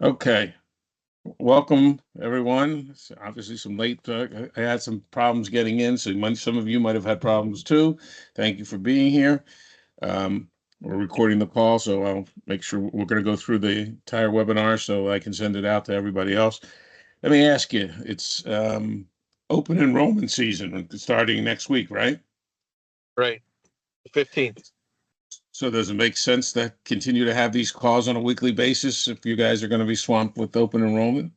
Okay, welcome everyone. Obviously, some late. I had some problems getting in, so some of you might have had problems too. Thank you for being here. Um, we're recording the call, so I'll make sure we're going to go through the entire webinar so I can send it out to everybody else. Let me ask you: it's open enrollment season starting next week, right? Right, 15th. So does it make sense to continue to have these calls on a weekly basis if you guys are going to be swamped with open enrollment?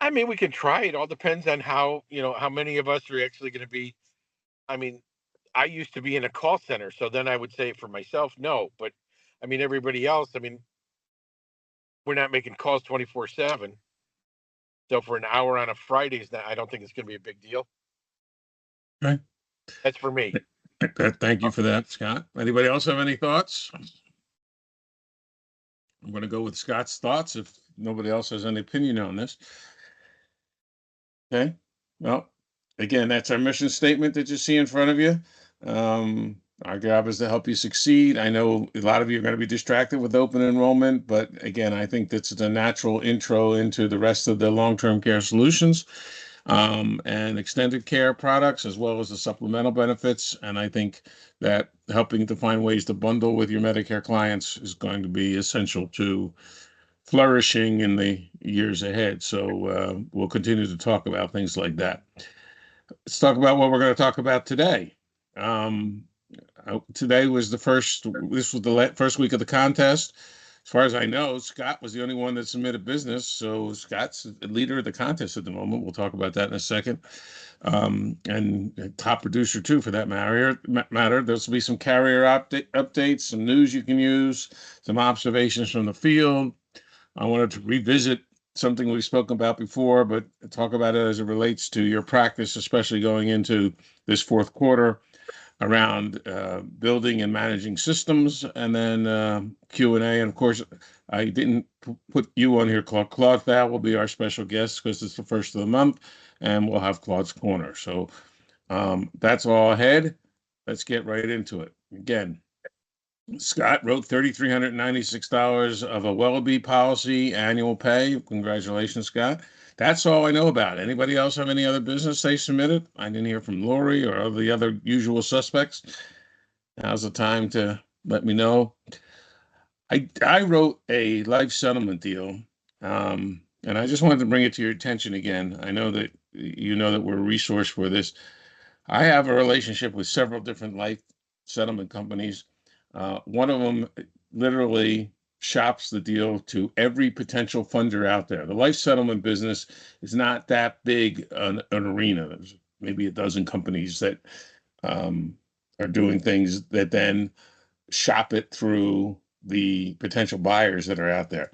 I mean, we can try. It all depends on how many of us are actually going to be. I mean, I used to be in a call center, so then I would say for myself, no. But I mean, everybody else, I mean, we're not making calls 24/7. So for an hour on a Friday, I don't think it's going to be a big deal. Okay. That's for me. Thank you for that, Scott. Anybody else have any thoughts? I'm going to go with Scott's thoughts if nobody else has any opinion on this. Okay. Well, again, that's our mission statement that you see in front of you. Our job is to help you succeed. I know a lot of you are going to be distracted with open enrollment, but again, I think that's a natural intro into the rest of the long-term care solutions and extended care products, as well as the supplemental benefits. And I think that helping to find ways to bundle with your Medicare clients is going to be essential to flourishing in the years ahead. So we'll continue to talk about things like that. Let's talk about what we're going to talk about today. Um, Today was this was the first week of the contest. As far as I know, Scott was the only one that submitted business. So Scott's the leader of the contest at the moment. We'll talk about that in a second. And top producer too, for that matter. There'll be some carrier updates, some news you can use, some observations from the field. I wanted to revisit something we've spoken about before, but talk about it as it relates to your practice, especially going into this fourth quarter around building and managing systems, and then Q&A. And of course, I didn't put you on here, Claude. Claude Thal will be our special guest because it's the first of the month, and we'll have Claude's Corner. So that's all ahead. Let's get right into it. Again, Scott wrote $3,396 of a Wellaby policy annual pay. Congratulations, Scott. That's all I know about it. Anybody else have any other business they submitted? I didn't hear from Lori or the other usual suspects. Now's the time to let me know. I wrote a life settlement deal, and I just wanted to bring it to your attention again. I know that you know that we're a resource for this. I have a relationship with several different life settlement companies. One of them literally shops the deal to every potential funder out there. The life settlement business is not that big an arena. There's maybe a dozen companies that are doing things that then shop it through the potential buyers that are out there.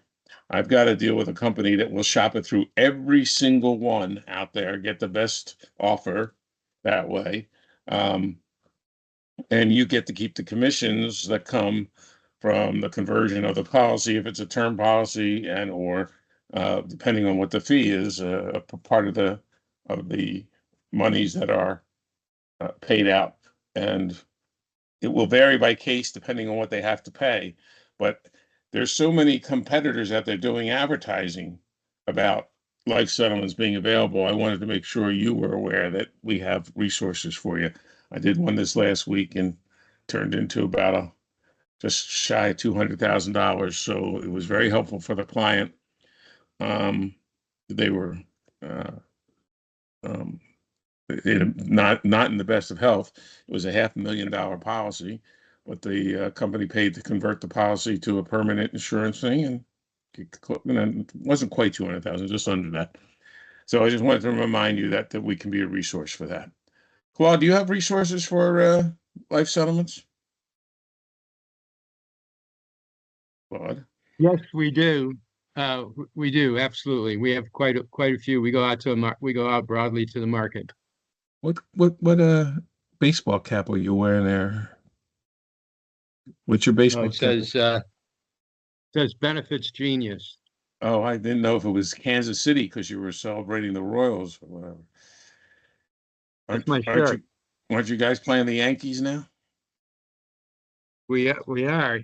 I've got to deal with a company that will shop it through every single one out there, get the best offer that way. And you get to keep the commissions that come from the conversion of the policy, if it's a term policy, and or depending on what the fee is, a part of the monies that are paid out. And it will vary by case depending on what they have to pay. But there's so many competitors out there doing advertising about life settlements being available. I wanted to make sure you were aware that we have resources for you. I did one this last week and turned into about just shy of $200,000. So it was very helpful for the client. They were uh, um, not in the best of health. It was a $500,000 policy, but the company paid to convert the policy to a permanent insurance thing, and it wasn't quite 200,000, just under that. So I just wanted to remind you that we can be a resource for that. Claude, do you have resources for life settlements? Claude? Yes, we do. We do, absolutely. We have quite a few. We go out broadly to the market. What baseball cap are you wearing there? What's your baseball It cap? says Benefits Genius. Oh, I didn't know if it was Kansas City because you were celebrating the Royals or whatever. That's my shirt. Aren't you guys playing the Yankees now? We are.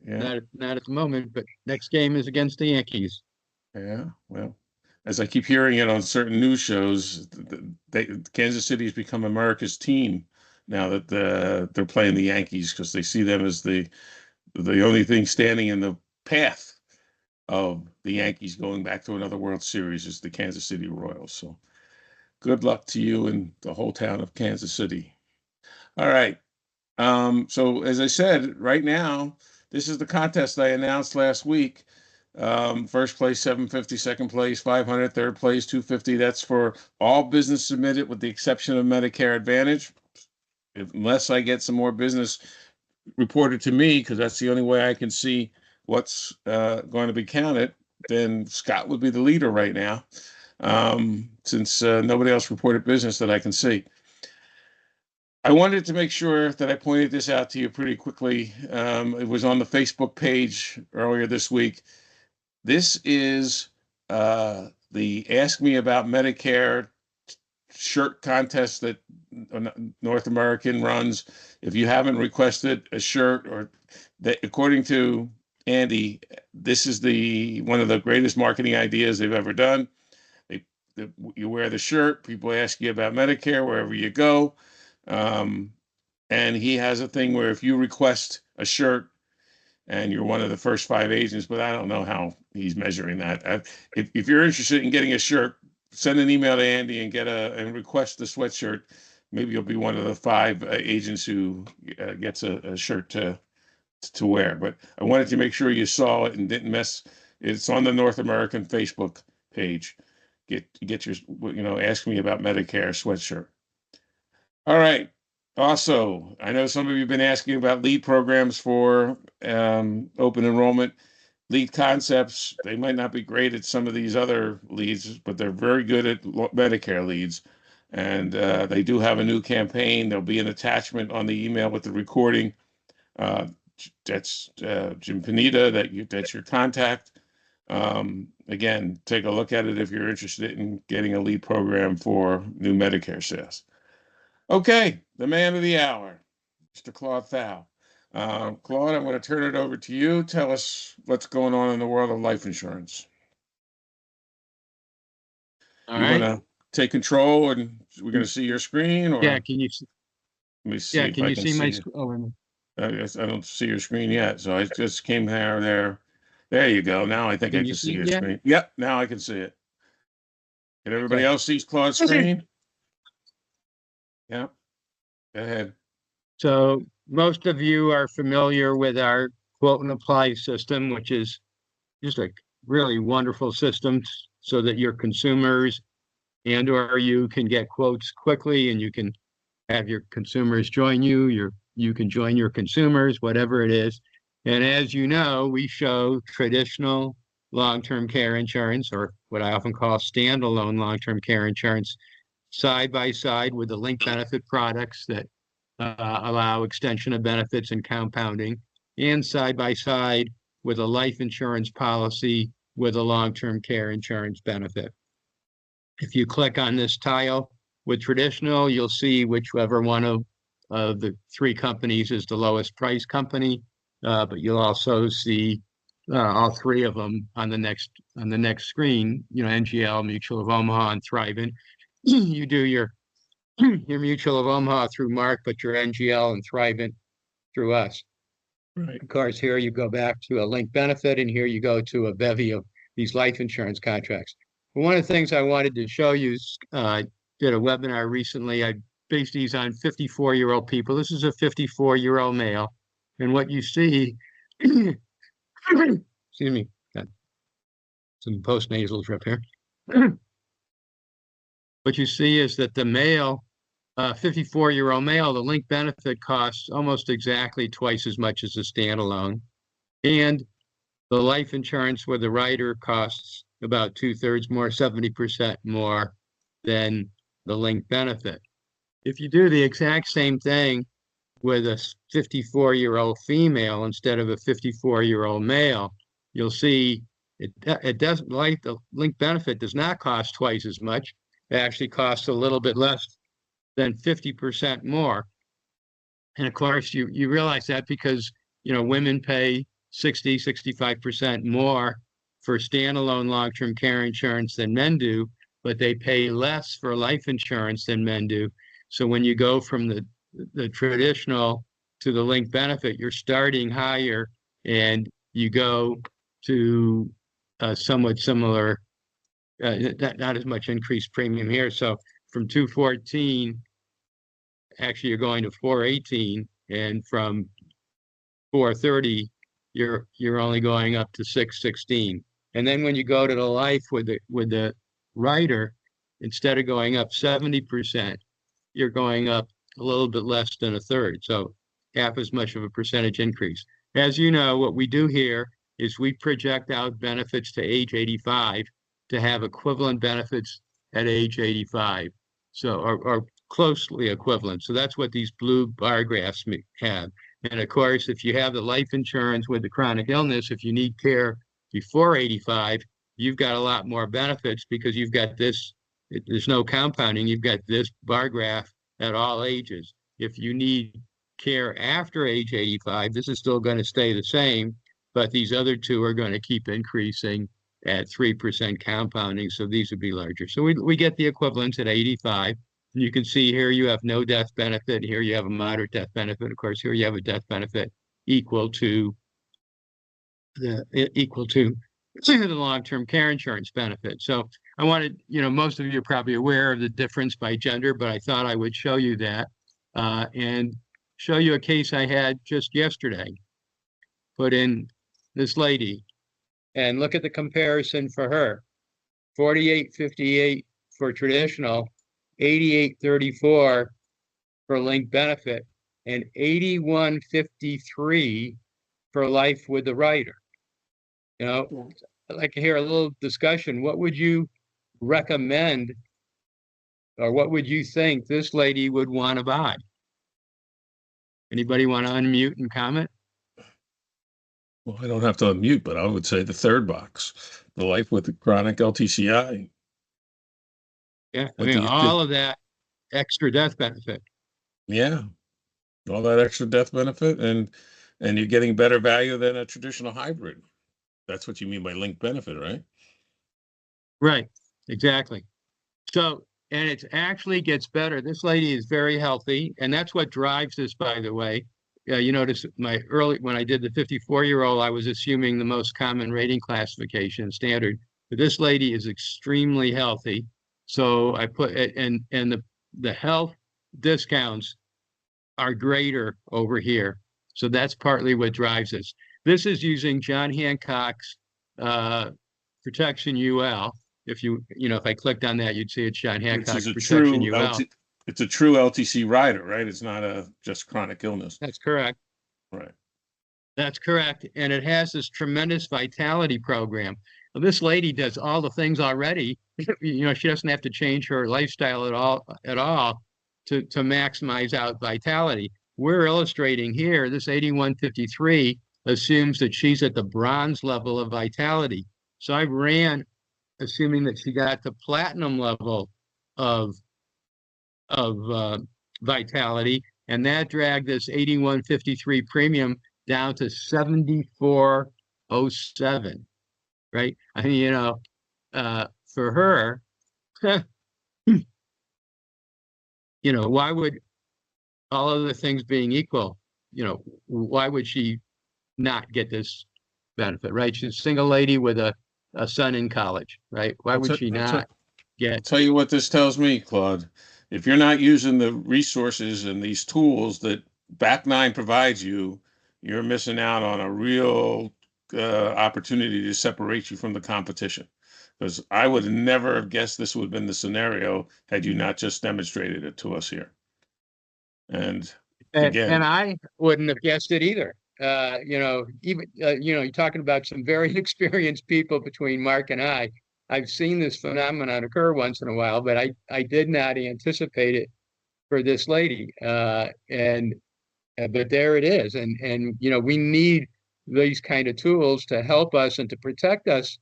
Yeah. Not at the moment, but next game is against the Yankees. Yeah. Well, as I keep hearing it on certain news shows, Kansas City has become America's team now that they're playing the Yankees because they see them as the only thing standing in the path of the Yankees going back to another World Series is the Kansas City Royals. So good luck to you and the whole town of Kansas City. All right. So as I said, right now, this is the contest I announced last week. First place, 750, second place, 500, third place, 250. That's for all business submitted with the exception of Medicare Advantage. Unless I get some more business reported to me, because that's the only way I can see what's going to be counted, then Scott would be the leader right now, since nobody else reported business that I can see. I wanted to make sure that I pointed this out to you pretty quickly. It was on the Facebook page earlier this week. This is the Ask Me About Medicare shirt contest that North American runs. If you haven't requested a shirt, or that, according to Andy, this is the one of the greatest marketing ideas they've ever done. They, you wear the shirt, people ask you about Medicare wherever you go. And he has a thing where if you request a shirt and you're one of the first 5 agents, but I don't know how he's measuring that. If you're interested in getting a shirt, send an email to Andy and request the sweatshirt. Maybe you'll be one of the 5 agents who gets a shirt to wear. But I wanted to make sure you saw it and didn't mess. It's on the North American Facebook page. Get your, ask me about Medicare sweatshirt. All right. Also, I know some of you have been asking about lead programs for open enrollment. Lead concepts, they might not be great at some of these other leads, but they're very good at Medicare leads. And they do have a new campaign. There'll be an attachment on the email with the recording. That's Jim Panetta, that's your contact. Again, take a look at it if you're interested in getting a lead program for new Medicare sales. Okay, the man of the hour, Mr. Claude Thao. Claude, I'm going to turn it over to you. Tell us what's going on in the world of life insurance. All You want right. to take control, and we're going to see your screen, or Yeah. Can you? let me see Yeah. if Can I you can see my? see it. Oh, wait a minute. I don't see your screen yet, so I just came there. There you go. Now I think I Can you can see see your it yet? screen. Yep, now I can see it. Can everybody Okay. else see Claude's screen? Yeah, go ahead. So most of you are familiar with our quote and apply system, which is just a really wonderful system so that your consumers and or you can get quotes quickly, and you can have your consumers join you, you can join your consumers, whatever it is. And as you know, we show traditional long-term care insurance, or what I often call standalone long-term care insurance, side by side with the link benefit products that allow extension of benefits and compounding, and side by side with a life insurance policy with a long-term care insurance benefit. If you click on this tile with traditional, you'll see whichever one of the 3 companies is the lowest price company, but you'll also see all 3 of them on the next screen. NGL, Mutual of Omaha, and Thrivent. You do your Mutual of Omaha through Mark, but your NGL and Thrivent through us. Right. Of course, here you go back to a link benefit, and here you go to a bevy of these life insurance contracts. But one of the things I wanted to show you is did a webinar recently. I based these on 54-year-old people. This is a 54-year-old male. And what you see, excuse me, got some postnasal drip here. What you see is that the male, 54-year-old male, the link benefit costs almost exactly twice as much as a standalone. And the life insurance with the rider costs about 2/3 more, 70% more than the link benefit. If you do the exact same thing with a 54-year-old female instead of a 54-year-old male, you'll see it doesn't, like the link benefit does not cost twice as much. It actually costs a little bit less than 50% more. And of course, you realize that because women pay 65% more for standalone long-term care insurance than men do, but they pay less for life insurance than men do. So when you go from the traditional to the linked benefit, you're starting higher and you go to somewhat similar, not as much increased premium here. So from 214, actually you're going to 418, and from 430, you're only going up to 616. And then when you go to the life with the rider, instead of going up 70%, you're going up a little bit less than a third. So half as much of a percentage increase. As you know, what we do here is we project out benefits to age 85 to have equivalent benefits at age 85. So, or closely equivalent. So that's what these blue bar graphs have. And of course, if you have the life insurance with the chronic illness, if you need care before 85, you've got a lot more benefits because you've got this, there's no compounding, you've got this bar graph at all ages. If you need care after age 85, this is still going to stay the same, but these other two are going to keep increasing at 3% compounding. So these would be larger. So we get the equivalents at 85. You can see here you have no death benefit. Here you have a moderate death benefit. Of course, here you have a death benefit equal to the long-term care insurance benefit. So I wanted, most of you are probably aware of the difference by gender, but I thought I would show you that and show you a case I had just yesterday. Put in this lady and look at the comparison for her. 48.58 for traditional, 88.34 for linked benefit, and 81.53 for life with the rider. I'd like to hear a little discussion. What would you recommend, or what would you think this lady would want to buy? Anybody want to unmute and comment? Well, I don't have to unmute, but I would say the third box, the life with the chronic LTCI. Yeah, I mean, all of that extra death benefit. Yeah, all that extra death benefit, and you're getting better value than a traditional hybrid. That's what you mean by linked benefit, right? Right, exactly. So, and it actually gets better. This lady is very healthy, and that's what drives this, by the way. You notice when I did the 54-year-old, I was assuming the most common rating classification standard, but this lady is extremely healthy. So I put it, and the health discounts are greater over here. So that's partly what drives this. This is using John Hancock's Protection UL. If if I clicked on that, you'd see it's John Hancock's Protection UL. It's a true LTC rider, right? It's not just chronic illness. That's correct. Right. That's correct. And it has this tremendous vitality program. Well, this lady does all the things already. She doesn't have to change her lifestyle at all to maximize out vitality. We're illustrating here, this 81.53 assumes that she's at the bronze level of vitality. So I ran assuming that she got the platinum level of vitality, and that dragged this 81.53 premium down to 74.07, right? I mean, for her, why would, all other things being equal, why would she not get this benefit, right? She's a single lady with a son in college, right? Why would she not get? I'll tell you what this tells me, Claude. If you're not using the resources and these tools that Back9 provides you, you're missing out on a real opportunity to separate you from the competition. Because I would never have guessed this would have been the scenario had you not just demonstrated it to us here. And again, and I wouldn't have guessed it either. Even you're talking about some very experienced people between Mark and I. I've seen this phenomenon occur once in a while, but I did not anticipate it for this lady. But there it is, and we need these kind of tools to help us and to protect us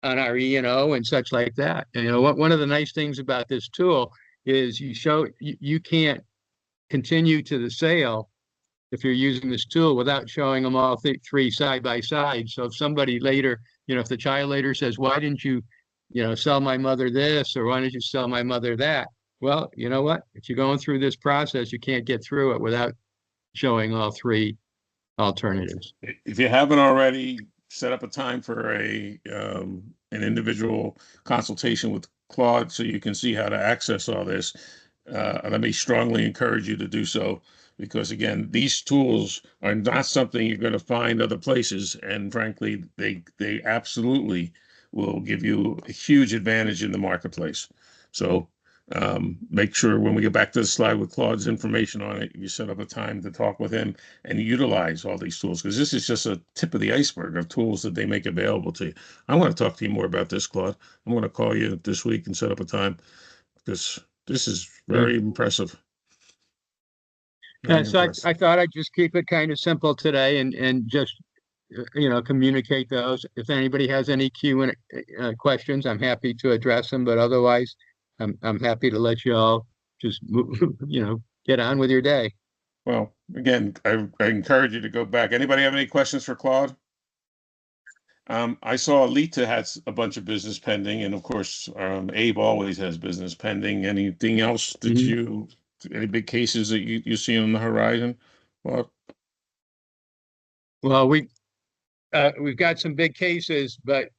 on our E&O and such like that. And one of the nice things about this tool is you can't continue to the sale if you're using this tool without showing them all three side by side. So if somebody later, if the child later says, why didn't you, sell my mother this, or why didn't you sell my mother that? Well, you know what? If you're going through this process, you can't get through it without showing all three alternatives. If you haven't already, set up a time for an individual consultation with Claude so you can see how to access all this. Let me strongly encourage you to do so, because again, these tools are not something you're going to find other places, and frankly, they absolutely will give you a huge advantage in the marketplace. So make sure when we get back to the slide with Claude's information on it, you set up a time to talk with him and utilize all these tools, because this is just a tip of the iceberg of tools that they make available to you. I want to talk to you more about this, Claude. I'm going to call you this week and set up a time, because this is very impressive. So I thought I'd just keep it kind of simple today and just communicate those. If anybody has any questions, I'm happy to address them. But otherwise, I'm happy to let you all just get on with your day. Well, again, I encourage you to go back. Anybody have any questions for Claude? I saw Alita has a bunch of business pending, and of course, Abe always has business pending. Anything else that any big cases that you see on the horizon? Well, we've got some big cases, but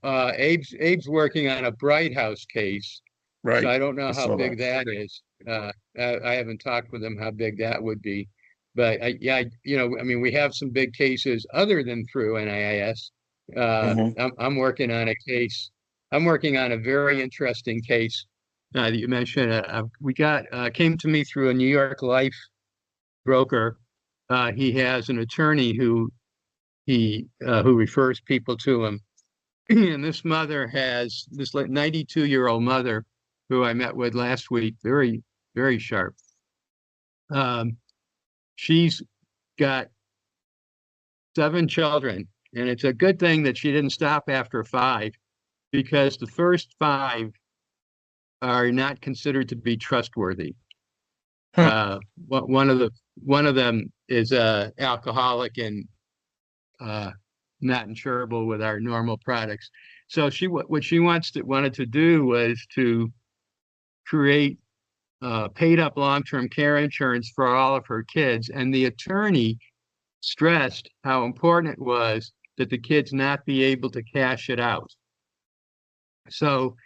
Abe's working on a Bright House case, right? So I don't know how big that is. I haven't talked with him how big that would be, but we have some big cases other than through NIIS. I'm working on a case. I'm working on a very interesting case that you mentioned. We came to me through a New York Life broker. He has an attorney who refers people to him. And this mother has this 92-year-old mother who I met with last week, very, very sharp. She's got 7 children, and it's a good thing that she didn't stop after 5, because the first 5 are not considered to be trustworthy. One of them is alcoholic and not insurable with our normal products. So what she wanted to do was to create paid up long-term care insurance for all of her kids, and the attorney stressed how important it was that the kids not be able to cash it out. So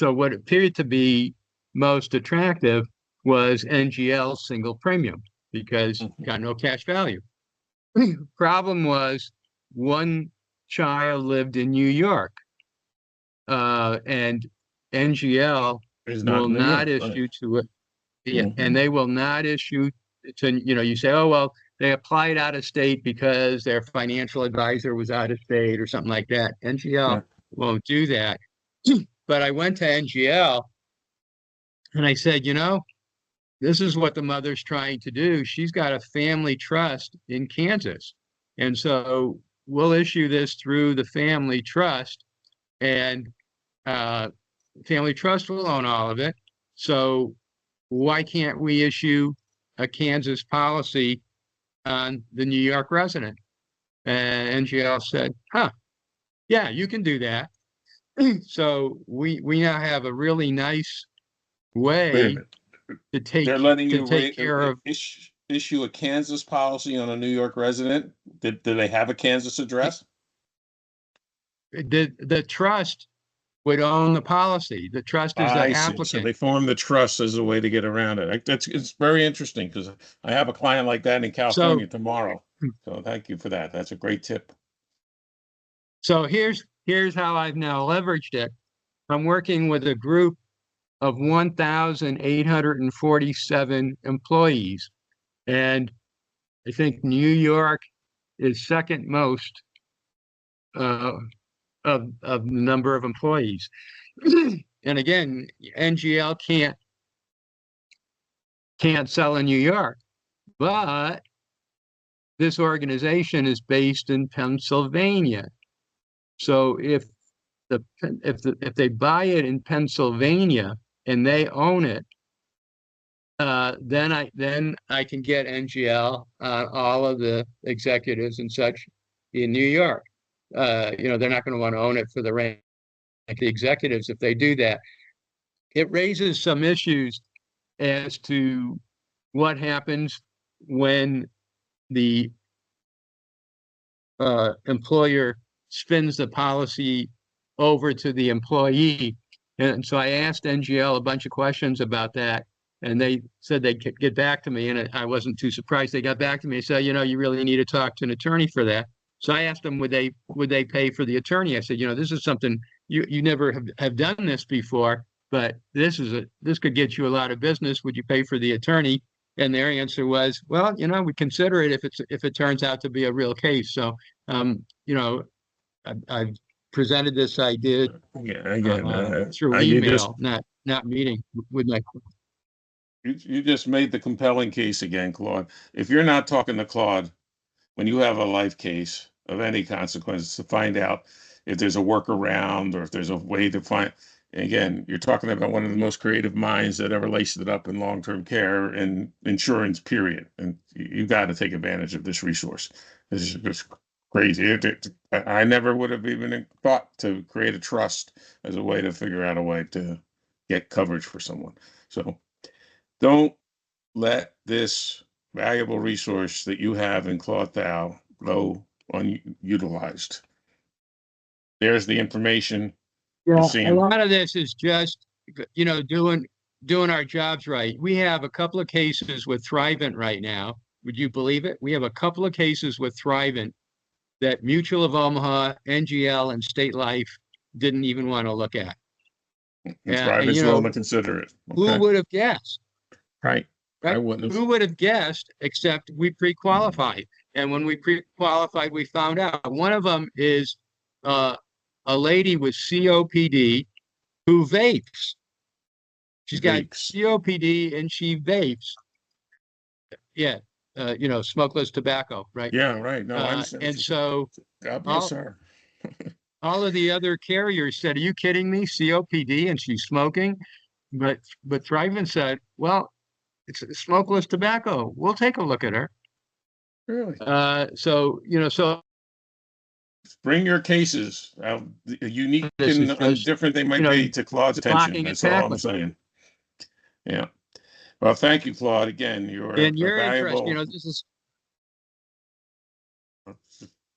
what appeared to be most attractive was NGL single premium, because got no cash value. Problem was, one child lived in New York, and NGL will not issue to it, and they will not issue to, you say, oh, well, they applied out of state because their financial advisor was out of state or something like that. NGL won't do that. But I went to NGL and I said, this is what the mother's trying to do. She's got a family trust in Kansas. And so we'll issue this through the family trust, and family trust will own all of it. So why can't we issue a Kansas policy on the New York resident? And NGL said, yeah, you can do that. So we now have a really nice way to take They're letting you take care of issue a Kansas policy on a New York resident. Do they have a Kansas address? The trust would own the policy. The trust is the applicant. So they form the trust as a way to get around it. It's very interesting, because I have a client like that in California tomorrow. So thank you for that. That's a great tip. So here's how I've now leveraged it. I'm working with a group of 1,847 employees, and I think New York is second most of the number of employees. And again, NGL can't sell in New York, but this organization is based in Pennsylvania. So if they buy it in Pennsylvania and they own it, then I can get NGL on all of the executives and such in New York. They're not going to want to own it for the rank the executives if they do that. It raises some issues as to what happens when the employer spins the policy over to the employee. And so I asked NGL a bunch of questions about that, and they said they'd get back to me, and I wasn't too surprised. They got back to me and said, you really need to talk to an attorney for that. So I asked them, would they pay for the attorney? I said, this is something you never have done this before, but this could get you a lot of business. Would you pay for the attorney? And their answer was, well, we consider it if it turns out to be a real case. So, I've presented this idea Yeah, again, through you just email, not meeting with my. you just made the compelling case again, Claude. If you're not talking to Claude when you have a life case of any consequence to find out if there's a workaround or if there's a way to find, again, you're talking about one of the most creative minds that ever laced it up in long-term care and insurance, period. And you got to take advantage of this resource. This is just crazy. I never would have even thought to create a trust as a way to figure out a way to get coverage for someone. So don't let this valuable resource that you have in Claude Thao go unutilized. There's the information. You're Yeah, a seeing. lot of this is just, doing our jobs right. We have a couple of cases with Thrivent right now. Would you believe it? We have a couple of cases with Thrivent that Mutual of Omaha, NGL, and State Life didn't even want to look at. And Thrive's willing to consider it. Who Okay. would have guessed? Right. I Right? wouldn't have. Who would have guessed, except we pre-qualified. And when we pre-qualified, we found out one of them is a lady with COPD who vapes. She's got Vapes. COPD and she vapes. Yeah, smokeless tobacco, right? Yeah, right. No, I understand. And so God bless all, her. all of the other carriers said, "Are you kidding me? COPD and she's smoking?" But Thrivent said, "Well, it's smokeless tobacco. We'll take a look at her." Really? So Bring your cases, unique this is and just, different they might be to Claude's attention. blocking and That's all I'm tackling. saying. Yeah. Well, thank you, Claude. Again, you're And a your interest, valuable. this is.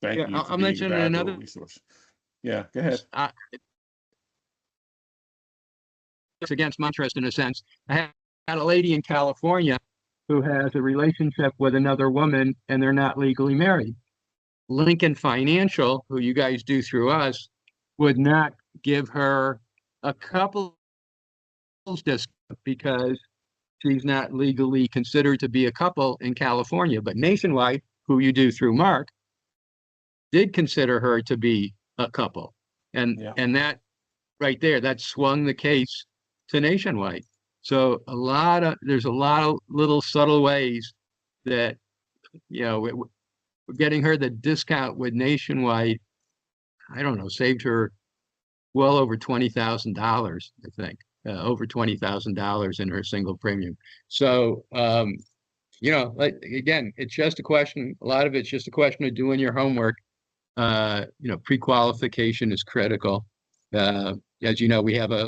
Thank Yeah, you for I'll being a mention valuable another. resource. Yeah, go ahead. It's against my interest in a sense. I had a lady in California who has a relationship with another woman, and they're not legally married. Lincoln Financial, who you guys do through us, would not give her a couple's discount because she's not legally considered to be a couple in California. But Nationwide, who you do through Mark, did consider her to be a couple. And Yeah. and that right there, that swung the case to Nationwide. So there's a lot of little subtle ways that, we're getting her the discount with Nationwide. I don't know, saved her well over $20,000, I think, over $20,000 in her single premium. So, again, it's just a question. A lot of it's just a question of doing your homework. Pre-qualification is critical. As you know, we have a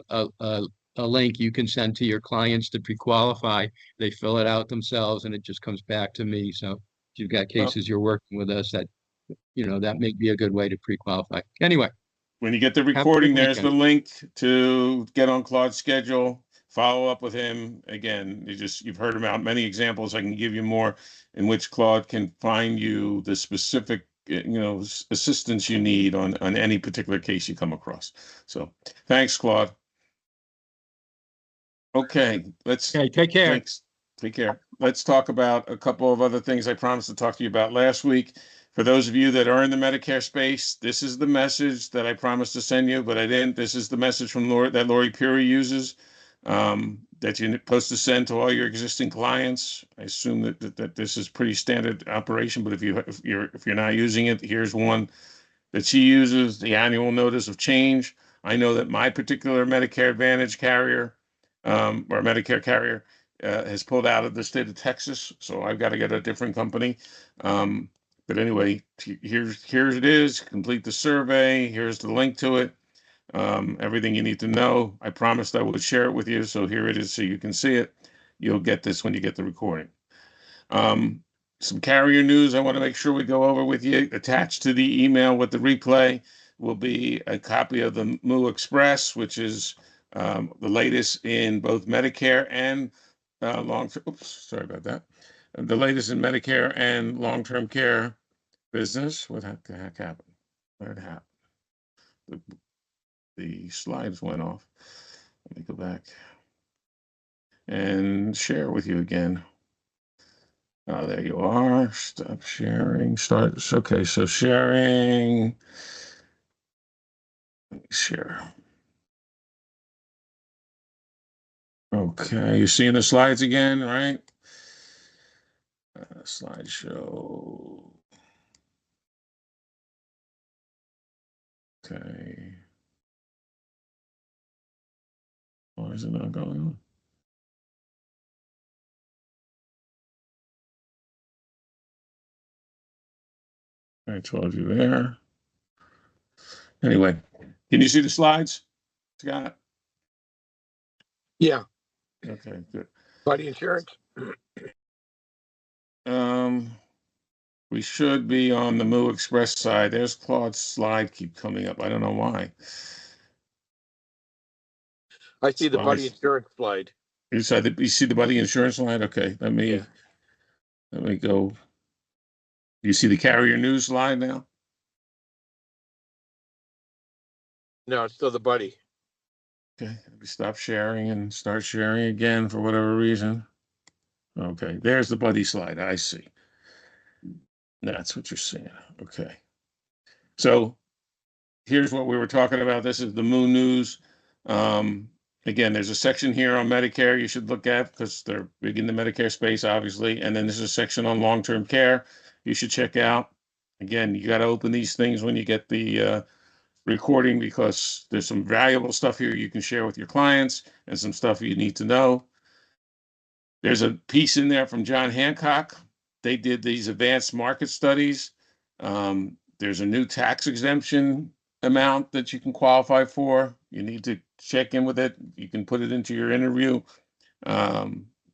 link you can send to your clients to pre-qualify. They fill it out themselves, and it just comes back to me. So if you've got cases you're working with us, that may be a good way to pre-qualify. Anyway, When you get the have a good recording, there's the weekend. link to get on Claude's schedule. Follow up with him. Again, you've heard about many examples. I can give you more in which Claude can find you the specific, assistance you need on any particular case you come across. So thanks, Claude. Okay, Okay, take care. thanks. Take care. Let's talk about a couple of other things I promised to talk to you about last week. For those of you that are in the Medicare space, this is the message that I promised to send you, but I didn't. This is the message from Lori Puri uses, that you're supposed to send to all your existing clients. I assume that this is pretty standard operation, but if you're not using it, here's one that she uses: the annual notice of change. I know that my particular Medicare Advantage carrier, or Medicare carrier, has pulled out of the state of Texas, so I've got to get a different company. But anyway, here it is. Complete the survey. Here's the link to it. Everything you need to know. I promised I would share it with you, so here it is so you can see it. You'll get this when you get the recording. Some carrier news I want to make sure we go over with you. Attached to the email with the replay will be a copy of the Moo Express, which is the latest in both Medicare and long-term. Oops, sorry about that. The latest in Medicare and long-term care business. What the heck happened? What happened? The slides went off. Let me go back and share with you again. Oh, there you are. Stop sharing. Start. Okay, so sharing. Share. Okay, you're seeing the slides again, right? Slideshow. Okay. Why is it not going on? I told you there. Anyway, can you see the slides, Scott? Yeah. Okay, good. Body insurance. We should be on the Moo Express side. There's Claude's slide keep coming up. I don't know why. I see the body insurance slide. You see the buddy insurance slide? Okay, let me go. You see the carrier news slide now? No, it's still the buddy. Okay, let me stop sharing and start sharing again for whatever reason. Okay, there's the buddy slide. I see. That's what you're seeing. Okay. So here's what we were talking about. This is the Moon News. Again, there's a section here on Medicare you should look at because they're big in the Medicare space, obviously. And then there's a section on long-term care you should check out. Again, you got to open these things when you get the recording because there's some valuable stuff here you can share with your clients and some stuff you need to know. There's a piece in there from John Hancock. They did these advanced market studies. There's a new tax exemption amount that you can qualify for. You need to check in with it. You can put it into your interview.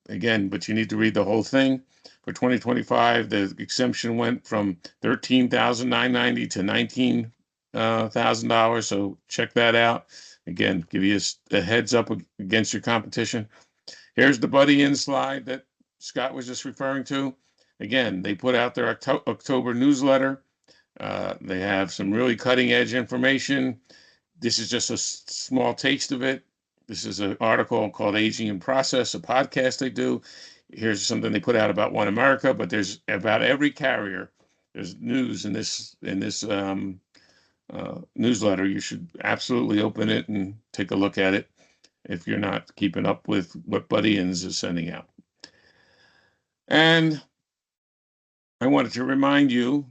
Again, but you need to read the whole thing. For 2025, the exemption went from $13,990 to $19,000. So check that out. Again, give you a heads up against your competition. Here's the buddy in slide that Scott was just referring to. Again, they put out their October newsletter. They have some really cutting edge information. This is just a small taste of it. This is an article called Aging in Process, a podcast they do. Here's something they put out about One America, but there's about every carrier. There's news in this newsletter. You should absolutely open it and take a look at it if you're not keeping up with what Buddy Inns is sending out. And I wanted to remind you,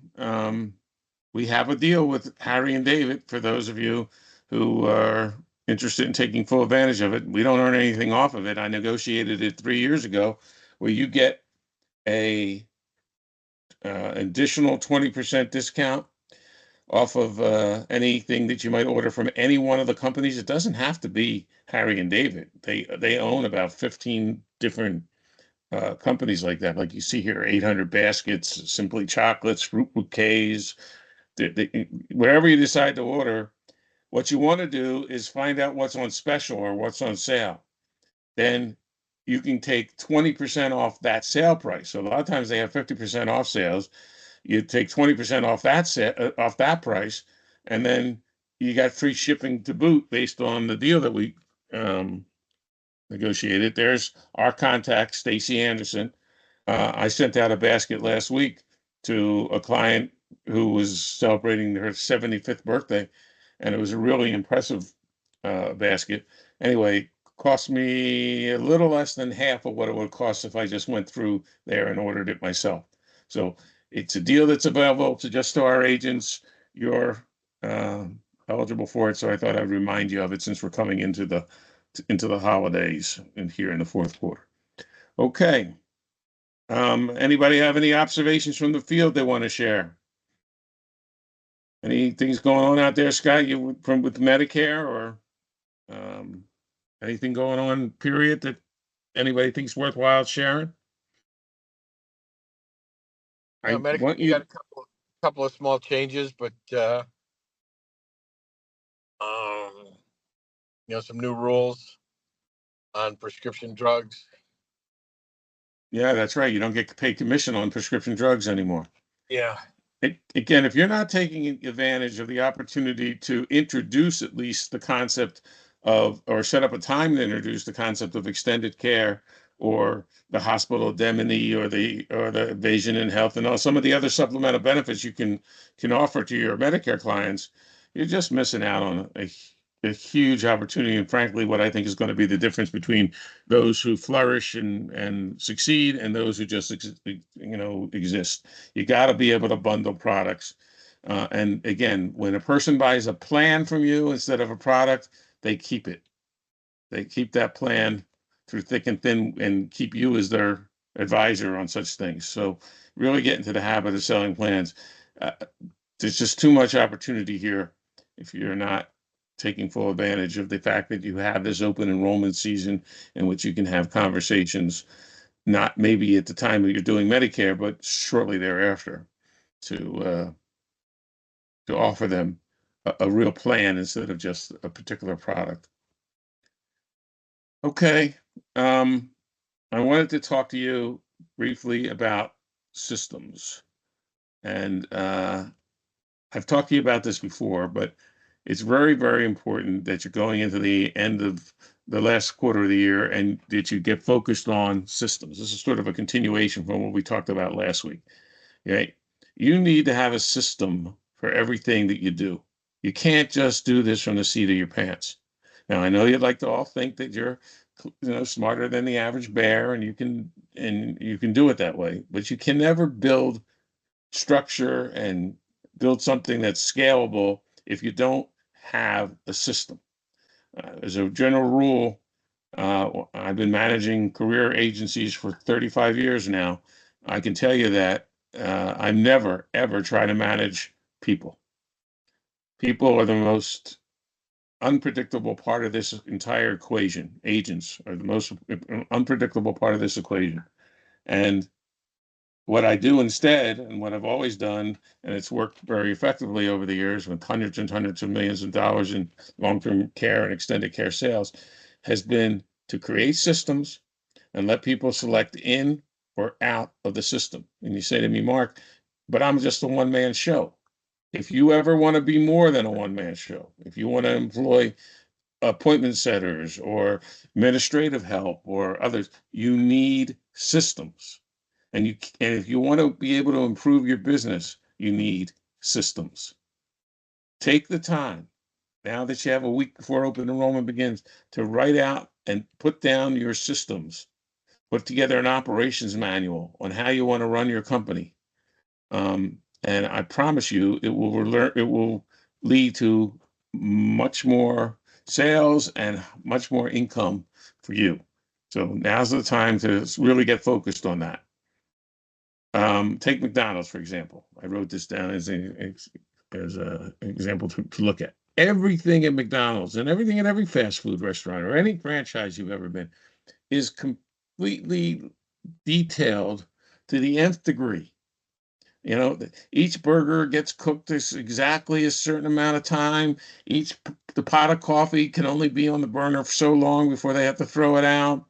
we have a deal with Harry and David for those of you who are interested in taking full advantage of it. We don't earn anything off of it. I negotiated it 3 years ago where you get a additional 20% discount off of anything that you might order from any one of the companies. It doesn't have to be Harry and David. They own about 15 different companies like that. Like you see here, 800 Baskets, Simply Chocolates, Fruit Bouquets. Wherever you decide to order, what you want to do is find out what's on special or what's on sale. Then you can take 20% off that sale price. So a lot of times they have 50% off sales. You take 20% off that price, and then you got free shipping to boot based on the deal that we negotiated. There's our contact, Stacy Anderson. I sent out a basket last week to a client who was celebrating her 75th birthday, and it was a really impressive basket. Anyway, cost me a little less than half of what it would cost if I just went through there and ordered it myself. So it's a deal that's available to just to our agents. You're eligible for it, so I thought I'd remind you of it since we're coming into the holidays and here in the fourth quarter. Okay. Anybody have any observations from the field they want to share? Anything's going on out there, Scott, you from with Medicare or um, anything going on, period, that anybody thinks worthwhile sharing? I Medicare, want we got you, a couple of small changes, but um, some new rules on prescription drugs. yeah, that's right. You don't get paid commission on prescription drugs anymore. Yeah. Again, if you're not taking advantage of the opportunity to introduce at least the concept of, or set up a time to introduce the concept of extended care or the hospital indemnity or the vision and health and all some of the other supplemental benefits you can offer to your Medicare clients, you're just missing out on a huge opportunity. And frankly, what I think is going to be the difference between those who flourish and succeed and those who just exist. You got to be able to bundle products. And again, when a person buys a plan from you instead of a product, they keep it. They keep that plan through thick and thin and keep you as their advisor on such things. So really get into the habit of selling plans. Uh, there's just too much opportunity here if you're not taking full advantage of the fact that you have this open enrollment season in which you can have conversations, not maybe at the time that you're doing Medicare, but shortly thereafter to offer them a real plan instead of just a particular product. Okay. Um, I wanted to talk to you briefly about systems. And I've talked to you about this before, but it's very, very important that you're going into the end of the last quarter of the year and that you get focused on systems. This is sort of a continuation from what we talked about last week. Right? You need to have a system for everything that you do. You can't just do this from the seat of your pants. Now, I know you'd like to all think that you're, smarter than the average bear, and you can do it that way. But you can never build structure and build something that's scalable if you don't have a system. As a general rule, I've been managing career agencies for 35 years now. I can tell you that I never, ever try to manage people. People are the most unpredictable part of this entire equation. Agents are the most unpredictable part of this equation. And what I do instead, and what I've always done, and it's worked very effectively over the years with hundreds and hundreds of millions of dollars in long-term care and extended care sales, has been to create systems and let people select in or out of the system. And you say to me, Mark, but I'm just a one-man show. If you ever want to be more than a one-man show, if you want to employ appointment setters or administrative help or others, you need systems. And if you want to be able to improve your business, you need systems. Take the time now that you have a week before open enrollment begins to write out and put down your systems, put together an operations manual on how you want to run your company. And I promise you, it will lead to much more sales and much more income for you. So now's the time to really get focused on that. Take McDonald's, for example. I wrote this down as an example to look at. Everything at McDonald's and everything at every fast food restaurant or any franchise you've ever been is completely detailed to the nth degree. Each burger gets cooked exactly a certain amount of time. The pot of coffee can only be on the burner for so long before they have to throw it out.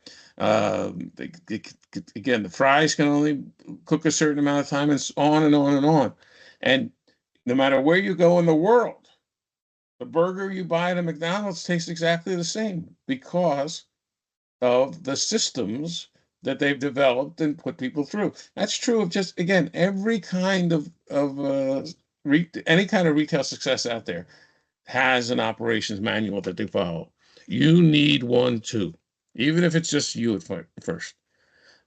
Again, the fries can only cook a certain amount of time, and on and on and on. And no matter where you go in the world, the burger you buy at a McDonald's tastes exactly the same because of the systems that they've developed and put people through. That's true of just, again, every kind of any kind of retail success out there has an operations manual that they follow. You need one too, even if it's just you at first.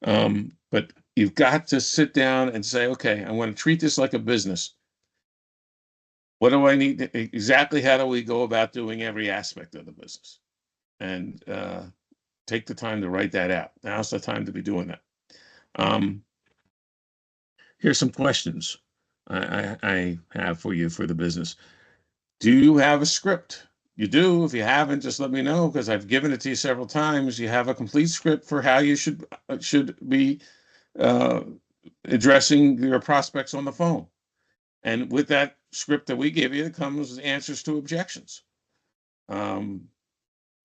But you've got to sit down and say, okay, I want to treat this like a business. What do I need? Exactly how do we go about doing every aspect of the business? And take the time to write that out. Now's the time to be doing that. Here's some questions I have for you for the business. Do you have a script? You do. If you haven't, just let me know, because I've given it to you several times. You have a complete script for how you should be uh, addressing your prospects on the phone. And with that script that we give you, comes answers to objections. Um,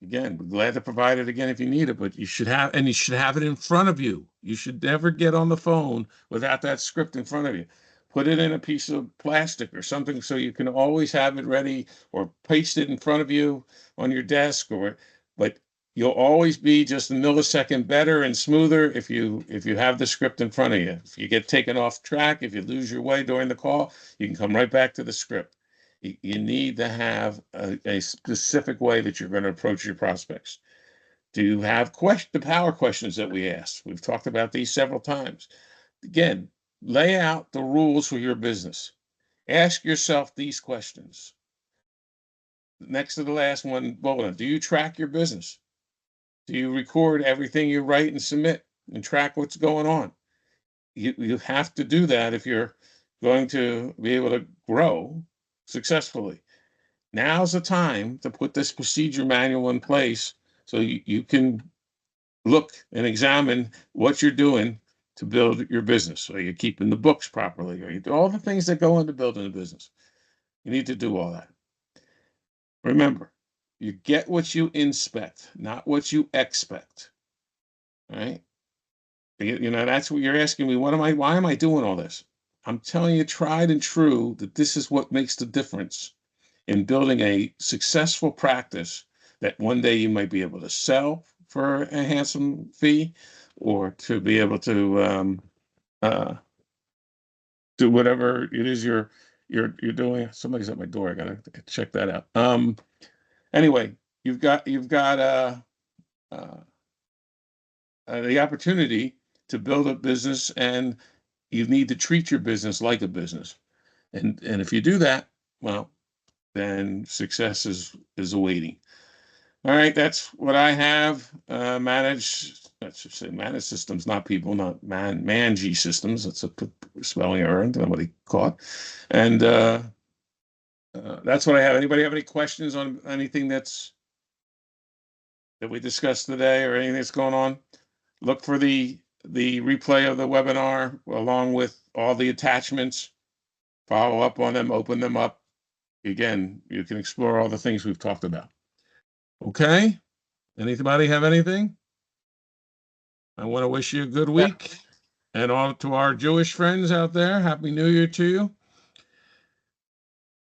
Again, we're glad to provide it again if you need it, but you should have it in front of you. You should never get on the phone without that script in front of you. Put it in a piece of plastic or something so you can always have it ready, or paste it in front of you on your desk, but you'll always be just a millisecond better and smoother if you have the script in front of you. If you get taken off track, if you lose your way during the call, you can come right back to the script. You need to have a specific way that you're going to approach your prospects. Do you have the power questions that we asked? We've talked about these several times. Again, lay out the rules for your business. Ask yourself these questions. Next to the last one, do you track your business? Do you record everything you write and submit and track what's going on? You have to do that if you're going to be able to grow successfully. Now's the time to put this procedure manual in place so you can look and examine what you're doing to build your business. Are you keeping the books properly? Are you do all the things that go into building a business? You need to do all that. Remember, you get what you inspect, not what you expect. All right? That's what you're asking me. Why am I doing all this? I'm telling you, tried and true, that this is what makes the difference in building a successful practice that one day you might be able to sell for a handsome fee, or to be able to do whatever it is you're doing. Somebody's at my door. I gotta check that out. Anyway, you've got the opportunity to build a business, and you need to treat your business like a business. And if you do that, well, then success is awaiting. All right, that's what I have. Let's just say managed systems, not people, not mangy systems. That's a spelling error nobody caught. And that's what I have. Anybody have any questions on anything that we discussed today, or anything that's going on? Look for the replay of the webinar along with all the attachments. Follow up on them, open them up. Again, you can explore all the things we've talked about. Okay? Anybody have anything? I want to wish you a good week. And all to our Jewish friends out there, Happy New Year to you.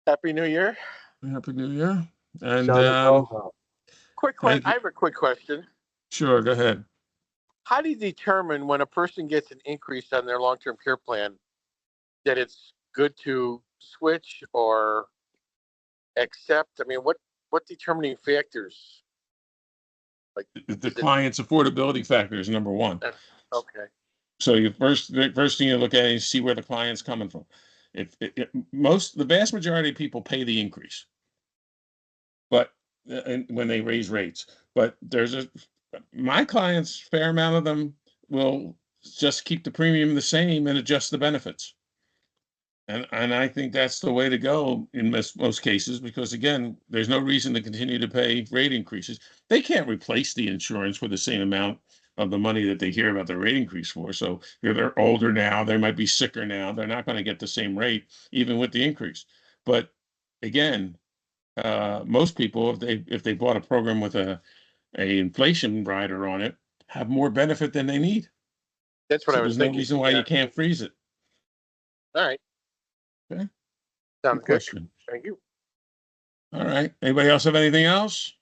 Happy New Year. Happy New Year. And quick question. I have a quick question. Sure, go ahead. How do you determine when a person gets an increase on their long-term care plan that it's good to switch or accept? I mean, what determining factors? Like the client's affordability factor is number one. Okay. So the first thing you look at is see where the client's coming from. The vast majority of people pay the increase, but when they raise rates, but my clients, fair amount of them will just keep the premium the same and adjust the benefits. And I think that's the way to go in most cases, because again, there's no reason to continue to pay rate increases. They can't replace the insurance for the same amount of the money that they hear about the rate increase for. So if they're older now, they might be sicker now. They're not going to get the same rate even with the increase. But again, most people, if they bought a program with a inflation rider on it, have more benefit than they need. That's what I was thinking. There's no reason why you can't freeze it. All right. Okay. Sounds good. Thank you. All right. Anybody else have anything else?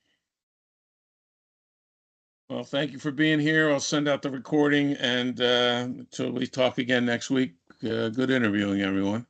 Well, thank you for being here. I'll send out the recording, and until we talk again next week, good interviewing, everyone.